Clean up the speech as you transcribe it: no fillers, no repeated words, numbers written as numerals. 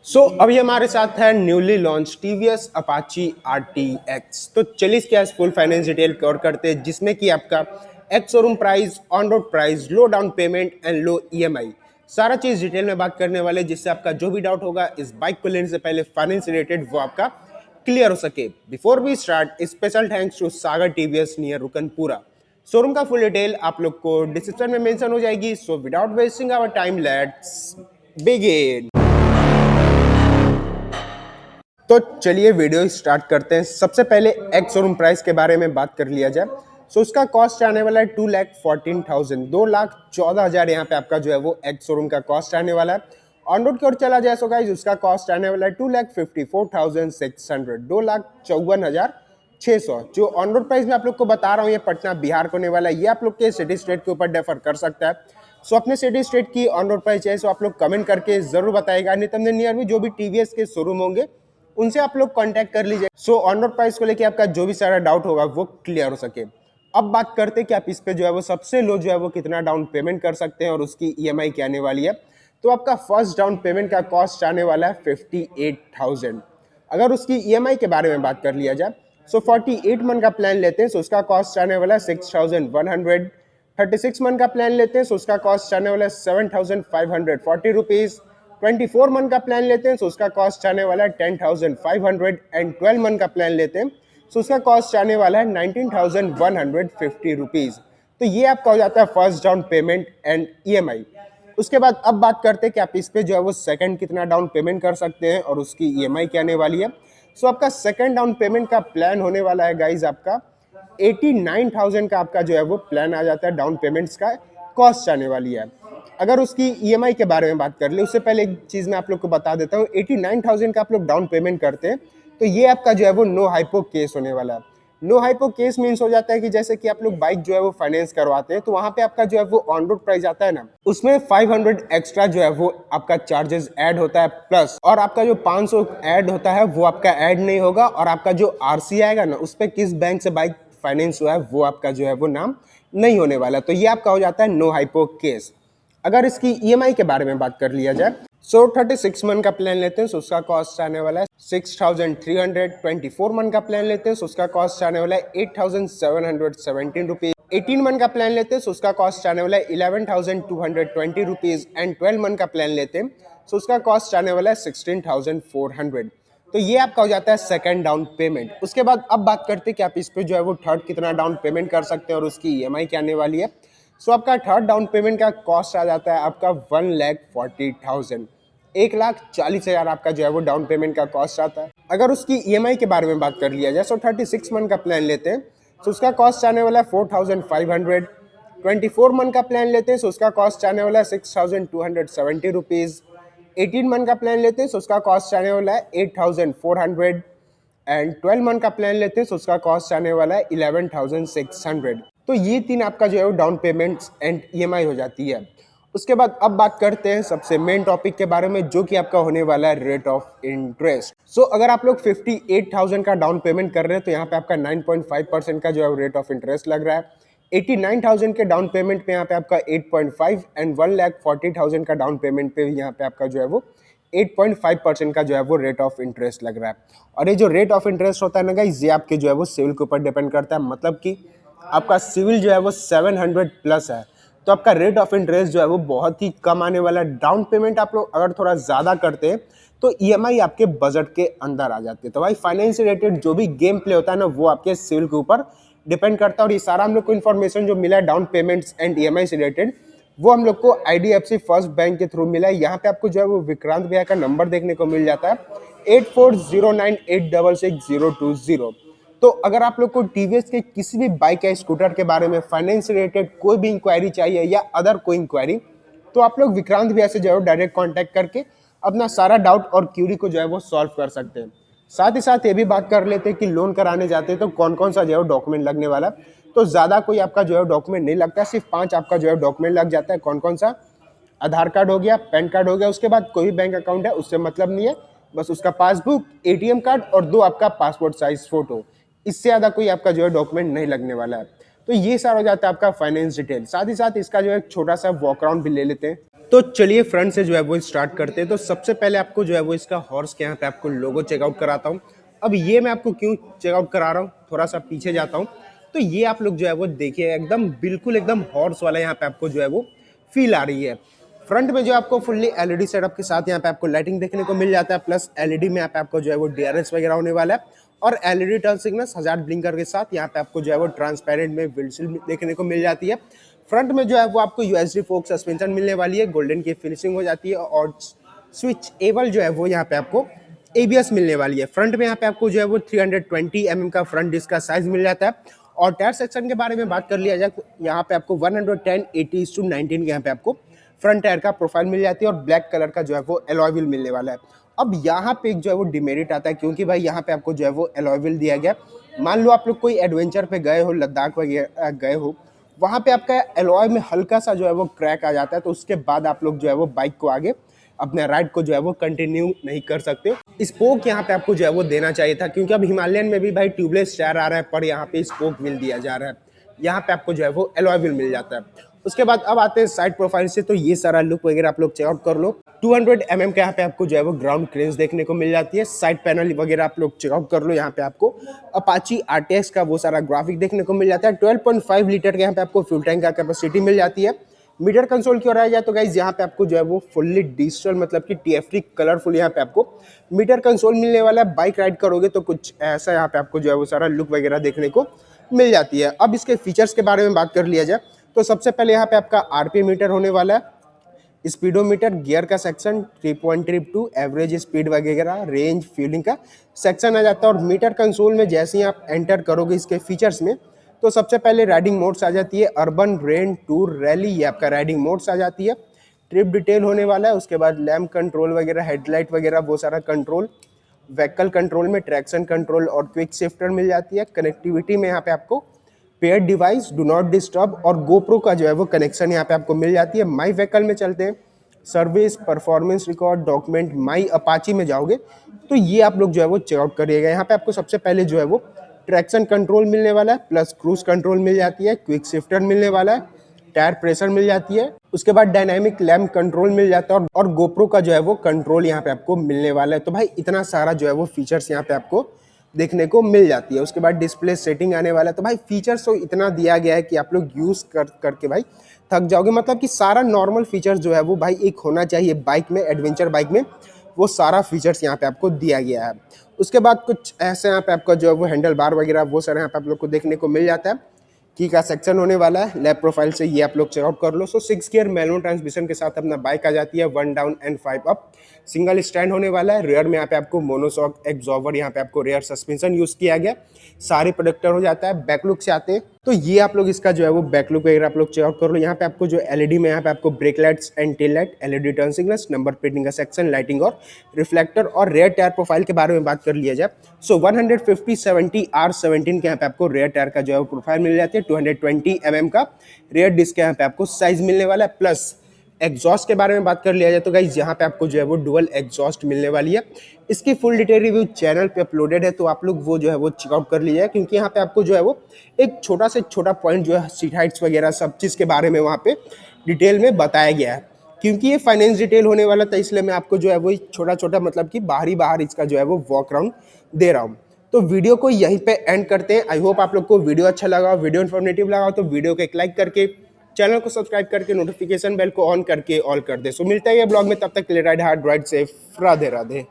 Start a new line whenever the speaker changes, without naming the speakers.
अभी हमारे साथ है newly launch TVS Apache RTX। तो चलिए इसके आज फुल फाइनेंस डिटेल कवर करते हैं, जिसमें कि आपका ex showroom price, on road price, low down payment and low EMI, सारा चीज डिटेल में बात करने वाले, जिससे आपका जो भी डाउट होगा इस बाइक को लेने से पहले फाइनेंस रिलेटेड वो आपका क्लियर हो सके। Before we start, special thanks to Sagar TVS near Ruknapura. Showroom का फुल डिटेल आप लोग को डिस्क्रिप्शन में मेंशन हो जाएगी। So without wasting our time, let's begin. तो चलिए वीडियो स्टार्ट करते हैं। सबसे पहले एक्स शोरूम प्राइस के बारे में बात कर लिया जाए। उसका कॉस्ट आने वाला है 2,14,000, 2,14,000 यहाँ पे आपका जो है वो एक्स शोरूम का कॉस्ट आने वाला है। ऑन रोड की ओर चला जाए सो गाइस, उसका कॉस्ट आने वाला है 2,54,600, 2,54,600। जो ऑन रोड प्राइस में आप लोग को बता रहा हूँ, ये पटना बिहार को होने वाला है। ये आप लोग के सिटी स्टेट के ऊपर डिफर कर सकता है। अपने सिटी स्टेट की ऑन रोड प्राइस है आप लोग कमेंट करके जरूर बताएगा। नहीं तो नियर में जो भी टीवीएस के शोरूम होंगे उनसे आप लोग कांटेक्ट कर लीजिए। ऑन रोड प्राइस को लेके आपका जो भी सारा डाउट होगा वो क्लियर हो सके। अब बात करते हैं कि आप इस पे जो है वो सबसे लो जो है वो कितना डाउन पेमेंट कर सकते हैं और उसकी EMI क्या आने वाली है। तो आपका फर्स्ट डाउन पेमेंट का कॉस्ट आने वाला है 58,000। अगर उसकी EMI के बारे में बात कर लिया जाए 48 मंथ का प्लान लेते हैं उसका कॉस्ट आने वाला है 6,100। 36 मंथ का प्लान लेते हैं उसका कॉस्ट आने वाला है 7,540 रुपीज। 24 मंथ का प्लान लेते हैं तो उसका कॉस्ट आने वाला है 10,500 एंड 12 मंथ का प्लान लेते हैं तो उसका कॉस्ट आने वाला है 19,150 रुपीज। तो ये आपका हो जाता है first down payment and EMI। उसके बाद अब बात करते हैं कि आप इस पे जो है वो सेकंड कितना डाउन पेमेंट कर सकते हैं और उसकी EMI क्या आने वाली है। आपका सेकंड डाउन पेमेंट का प्लान होने वाला है गाइज आपका 89,000 का आपका जो है वो प्लान आ जाता है। डाउन पेमेंट्स का कॉस्ट आने वाली है। अगर उसकी EMI के बारे में बात कर ले उससे पहले एक चीज़ मैं आप लोग को बता देता हूँ। 89,000 का आप लोग डाउन पेमेंट करते हैं तो ये आपका जो है वो नो हाइपो केस होने वाला है। नो हाइपो केस मीन्स हो जाता है कि जैसे कि आप लोग बाइक जो है वो फाइनेंस करवाते हैं तो वहाँ पे आपका जो है वो ऑन रोड प्राइस आता है ना, उसमें 500 एक्स्ट्रा जो है वो आपका चार्जेस ऐड होता है प्लस, और आपका जो 500 ऐड होता है वो आपका ऐड नहीं होगा, और आपका जो RC आएगा ना उस पर किस बैंक से बाइक फाइनेंस हुआ है वो आपका जो है वो नाम नहीं होने वाला। तो ये आपका हो जाता है नो हाइपो केस। अगर इसकी EMI के बारे में बात कर लिया जाए 36 मंथ का प्लान लेते हैं तो उसका कॉस्ट आने वाला है 6,300। 24 मंथ का प्लान लेते हैं तो उसका कॉस्ट आने वाला है 8,717 रुपीज। 18 मंथ का प्लान लेते हैं तो उसका कॉस्ट आने वाला है 11,220 रुपीज एंड 12 मंथ का प्लान लेते हैं तो उसका कॉस्ट आने वाला है 16,400। तो ये आपका हो जाता है सेकंड डाउन पेमेंट। उसके बाद अब बात करते हैं कि आप इस पे जो है वो थर्ड कितना डाउन पेमेंट कर सकते हैं और उसकी EMI क्या आने वाली है। आपका थर्ड डाउन पेमेंट का कॉस्ट आ जाता है आपका 1,40,000, 1,40,000 आपका जो है वो डाउन पेमेंट का कॉस्ट आता है। अगर उसकी EMI के बारे में बात कर लिया जाए 36 मंथ का प्लान लेते हैं तो उसका कॉस्ट आने वाला है 4,500। 24 मंथ का प्लान लेते हैं तो उसका कॉस्ट आने वाला है 6,270 रुपीज। 18 मंथ का प्लान लेते हैं तो उसका कॉस्ट आने वाला है 8,400 एंड 12 मंथ का प्लान लेते हैं तो उसका कॉस्ट आने वाला है 11,600। तो ये तीन आपका जो है वो डाउन पेमेंट्स एंड EMI हो जाती है। उसके बाद अब बात करते हैं सबसे मेन टॉपिक के बारे में, जो कि आपका होने वाला है रेट ऑफ इंटरेस्ट। अगर आप लोग 58,000 का डाउन पेमेंट कर रहे हैं तो यहाँ पे आपका 9.5% का जो है रेट ऑफ इंटरेस्ट लग रहा है। 89,000 के डाउन पेमेंट पे यहाँ पे आपका 8.5 एंड 1,40,000 का डाउन पेमेंट पे यहाँ पे आपका जो है वो 8.5% का जो है वो रेट ऑफ इंटरेस्ट लग रहा है। और ये जो रेट ऑफ इंटरेस्ट होता है ना गाइस, ये आपके जो है वो सिविल के ऊपर डिपेंड करता है। मतलब कि आपका सिविल जो है वो 700 प्लस है तो आपका रेट ऑफ इंटरेस्ट जो है वो बहुत ही कम आने वाला है। डाउन पेमेंट आप लोग अगर थोड़ा ज़्यादा करते हैं तो EMI आपके बजट के अंदर आ जाती है। तो भाई फाइनेंस रिलेटेड जो भी गेम प्ले होता है ना वो आपके सिविल के ऊपर डिपेंड करता है। और ये सारा हम लोग को इन्फॉर्मेशन जो मिला है डाउन पेमेंट्स एंड EMI से रिलेटेड, वो हम लोग को IDFC फर्स्ट बैंक के थ्रू मिला है। यहाँ पे आपको जो है वो विक्रांत भैया का नंबर देखने को मिल जाता है 8409866020। तो अगर आप लोग को TVS के किसी भी बाइक या स्कूटर के बारे में फाइनेंस रिलेटेड कोई भी इंक्वायरी चाहिए या अदर कोई इंक्वायरी, तो आप लोग विक्रांत भैया से जो है डायरेक्ट कांटेक्ट करके अपना सारा डाउट और क्यूरी को जो है वो सॉल्व कर सकते हैं। साथ ही साथ ये भी बात कर लेते हैं कि लोन कराने जाते हैं तो कौन कौन सा जो है डॉक्यूमेंट लगने वाला है। तो ज़्यादा कोई आपका जो है डॉक्यूमेंट नहीं लगता, सिर्फ 5 आपका जो है डॉक्यूमेंट लग जाता है। कौन कौन सा? आधार कार्ड हो गया, पैन कार्ड हो गया, उसके बाद कोई भी बैंक अकाउंट है उससे मतलब नहीं है, बस उसका पासबुक, ATM कार्ड और 2 आपका पासपोर्ट साइज फोटो। इससे ज़्यादा कोई आपका जो है डॉक्यूमेंट नहीं लगने वाला है। तो ये सारा हो जाता है आपका फाइनेंस डिटेल। साथ ही साथ इसका जो है छोटा सा वॉक अराउंड भी ले लेते हैं। तो चलिए फ्रंट से जो है वो स्टार्ट करते हैं। तो सबसे पहले आपको जो है वो इसका हॉर्स के यहाँ पे आपको लोगो चेकआउट कराता हूँ। अब ये मैं आपको क्यों चेकआउट करा रहा हूँ, थोड़ा सा पीछे जाता हूँ। तो ये आप लोग जो है वो देखिए एकदम बिल्कुल एकदम हॉर्स वाला यहाँ पे आपको जो है वो फील आ रही है। फ्रंट में जो आपको फुल्ली एलईडी सेटअप के साथ यहाँ पे आपको लाइटिंग देखने को मिल जाता है, प्लस एलईडी में यहाँ पे आपको जो है वो डीआरएस वगैरह होने वाला है और एलईडी टर्न सिग्नल्स 1000 ब्लिंकर के साथ यहाँ पे आपको जो है वो ट्रांसपेरेंट में विंडशील्ड देखने को मिल जाती है। फ्रंट में जो है वो आपको यूएसडी फोक सस्पेंशन मिलने वाली है, गोल्डन की फिनिशिंग हो जाती है और स्विच एबल जो है वो यहाँ पे आपको एबीएस मिलने वाली है। फ्रंट में यहाँ पे आपको जो है वो 320 mm का फ्रंट डिस्क का साइज मिल जाता है। और टायर सेक्शन के बारे में बात कर लिया जाए तो यहाँ पे आपको 110 80:19 के यहाँ पे आपको फ्रंट टायर का प्रोफाइल मिल जाती है और ब्लैक कलर का जो है वो एलॉय व्हील मिलने वाला है। अब यहाँ पे एक जो है वो डिमेरिट आता है, क्योंकि भाई यहाँ पे आपको जो है वो एलॉय व्हील दिया गया। मान लो आप लोग कोई एडवेंचर पे गए हो, लद्दाख वगैरह गए हो, वहाँ पे आपका एलॉय में हल्का सा जो है वो क्रैक आ जाता है, तो उसके बाद आप लोग जो है वो बाइक को आगे अपने राइड को जो है वो कंटिन्यू नहीं कर सकते। स्पोक यहाँ पे आपको जो है वो देना चाहिए था, क्योंकि अब हिमालयन में भी भाई ट्यूबलेस टायर आ रहा है, पर यहाँ पे स्पोक व्हील दिया जा रहा है। यहाँ पे आपको जो है वो एलॉय व्हील मिल जाता है। उसके बाद अब आते हैं साइड प्रोफाइल से। तो ये सारा लुक वगैरह आप लोग चेकआउट कर लो। 200 mm का यहाँ पे आपको जो है वो ग्राउंड क्लियरेंस देखने को मिल जाती है। साइड पैनल वगैरह आप लोग चेकआउट कर लो। यहाँ पे आपको अपाची आरटीएक्स का वो सारा ग्राफिक देखने को मिल जाता है। 12.5 लीटर का यहाँ पे आपको फ्यूल टैंक का कैपेसिटी मिल जाती है। मीटर कंसोल की ओर आया जाए तो गाइज यहाँ पे आपको जो है वो फुल्ली डिजिटल मतलब कि टीएफटी कलरफुल यहाँ पे आपको मीटर कंसोल मिलने वाला है। बाइक राइड करोगे तो कुछ ऐसा यहाँ पे आपको जो है वो सारा लुक वगैरह देखने को मिल जाती है। अब इसके फीचर्स के बारे में बात कर लिया जाए तो सबसे पहले यहाँ पे आपका आरपीएम मीटर होने वाला है, स्पीडोमीटर, गियर का सेक्शन, 3.32 एवरेज स्पीड वगैरह, रेंज, फ्यूलिंग का सेक्शन आ जाता है। और मीटर कंसोल में जैसे ही आप एंटर करोगे इसके फीचर्स में तो सबसे पहले राइडिंग मोड्स आ जाती है, अर्बन, रेन, टूर, रैली, ये आपका राइडिंग मोड्स आ जाती है। ट्रिप डिटेल होने वाला है। उसके बाद लैम्प कंट्रोल वगैरह, हेडलाइट वगैरह वो सारा कंट्रोल, व्हीकल कंट्रोल में ट्रैक्शन कंट्रोल और क्विक शिफ्टर मिल जाती है। कनेक्टिविटी में यहाँ पे आपको pair device, do not disturb और गोप्रो का जो है वो कनेक्शन यहाँ पे आपको मिल जाती है। माई व्हीकल में चलते हैं, सर्विस, परफॉर्मेंस रिकॉर्ड, डॉक्यूमेंट, माई अपाची में जाओगे तो ये आप लोग जो है वो चेकआउट करिएगा। यहाँ पे आपको सबसे पहले जो है वो ट्रैक्शन कंट्रोल मिलने वाला है, प्लस क्रूज कंट्रोल मिल जाती है, क्विक शिफ्टर मिलने वाला है, टायर प्रेशर मिल जाती है। उसके बाद डायनामिक लैम्प कंट्रोल मिल जाता है और गोप्रो का जो है वो कंट्रोल यहाँ पे आपको मिलने वाला है। तो भाई इतना सारा जो है वो फीचर्स यहाँ पे आपको देखने को मिल जाती है। उसके बाद डिस्प्ले सेटिंग आने वाला है। तो भाई फीचर्स तो इतना दिया गया है कि आप लोग यूज़ करके भाई थक जाओगे। मतलब कि सारा नॉर्मल फीचर्स जो है वो भाई एक होना चाहिए बाइक में, एडवेंचर बाइक में, वो सारा फीचर्स यहाँ पे आपको दिया गया है। उसके बाद कुछ ऐसे यहाँ पे आपका जो है वो हैंडल बार वगैरह वो सारे यहाँ पे आप लोग को देखने को मिल जाता है। की का सेक्शन होने वाला है, लेफ्ट प्रोफाइल से ये आप लोग चेकआउट कर लो। सो 6 गियर मैनुअल ट्रांसमिशन के साथ अपना बाइक आ जाती है, 1 down and 5 up. Single stand होने वाला है। रेयर में यहाँ पे आपको मोनोशॉक एब्जॉर्बर, यहाँ पे आपको रेयर सस्पेंशन यूज किया गया, सारे प्रोडक्टर हो जाता है। बैकलुक से आते हैं तो ये आप लोग इसका जो है वो बैकलुक वगैरह आप लोग चेकआउट कर लो। यहाँ पे आपको जो एलईडी में यहाँ पे आपको break lights and tail light, LED turn signals, number plating का सेक्शन, लाइटिंग और रिफ्लेक्टर और रेयर टायर प्रोफाइल के बारे में बात कर लिया जाए सो 150/70R17 के यहाँ पे आपको रेयर टायर का जो है वो प्रोफाइल मिल जाती है। 220 mm का रेयर डिस्क यहाँ पे आपको साइज मिलने वाला है। प्लस एग्जॉस्ट के बारे में बात कर लिया जाए तो गाइज यहाँ पे आपको जो है वो डुअल एग्जॉस्ट मिलने वाली है। इसकी फुल डिटेल रिव्यू चैनल पे अपलोडेड है, तो आप लोग वो जो है वो चेकआउट कर लीजिए, क्योंकि यहाँ पे आपको जो है वो एक छोटा से छोटा पॉइंट जो है सीट हाइट्स वगैरह सब चीज़ के बारे में वहाँ पे डिटेल में बताया गया है। क्योंकि ये फाइनेंस डिटेल होने वाला था, इसलिए मैं आपको जो है वो छोटा छोटा मतलब कि बाहर इसका जो है वो वॉक राउंड दे रहा हूँ। तो वीडियो को यहीं पे एंड करते हैं। आई होप आप लोग को वीडियो अच्छा लगा, वीडियो इन्फॉर्मेटिव लगा तो वीडियो को एक लाइक करके, चैनल को सब्सक्राइब करके, नोटिफिकेशन बेल को ऑन करके ऑल कर दे। सो मिलता है ये ब्लॉग में, तब तक के लिए ride hard ride safe, Radhe Radhe.